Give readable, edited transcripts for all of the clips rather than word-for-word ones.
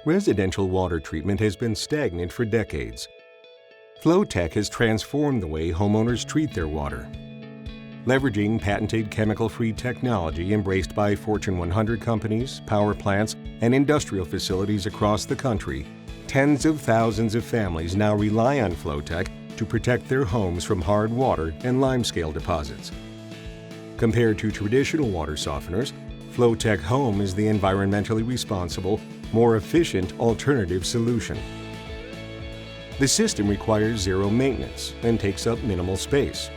Residential water treatment has been stagnant for decades. Flowtech has transformed the way homeowners treat their water. Leveraging patented chemical-free technology embraced by Fortune 100 companies, power plants, and industrial facilities across the country, tens of thousands of families now rely on Flowtech to protect their homes from hard water and limescale deposits. Compared to traditional water softeners, Flowtech Home is the environmentally responsible, more efficient alternative solution. The system requires zero maintenance and takes up minimal space.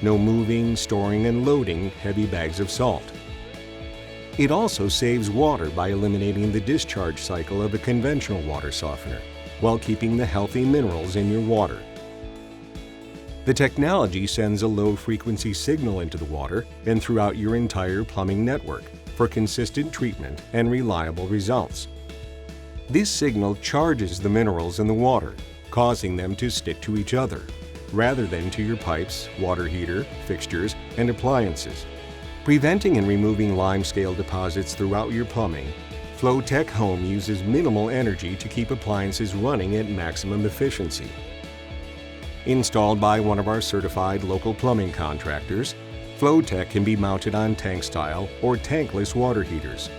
No moving, storing, and loading heavy bags of salt. It also saves water by eliminating the discharge cycle of a conventional water softener, while keeping the healthy minerals in your water. The technology sends a low-frequency signal into the water and throughout your entire plumbing network for consistent treatment and reliable results. This signal charges the minerals in the water, causing them to stick to each other, rather than to your pipes, water heater, fixtures, and appliances. Preventing and removing limescale deposits throughout your plumbing, Flowtech Home uses minimal energy to keep appliances running at maximum efficiency. Installed by one of our certified local plumbing contractors, Flowtech can be mounted on tank-style or tankless water heaters.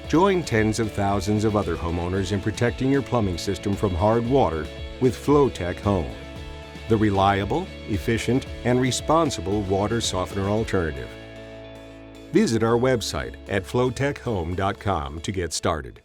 Join tens of thousands of other homeowners in protecting your plumbing system from hard water with Flowtech Home, the reliable, efficient, and responsible water softener alternative. Visit our website at flowtechhome.com to get started.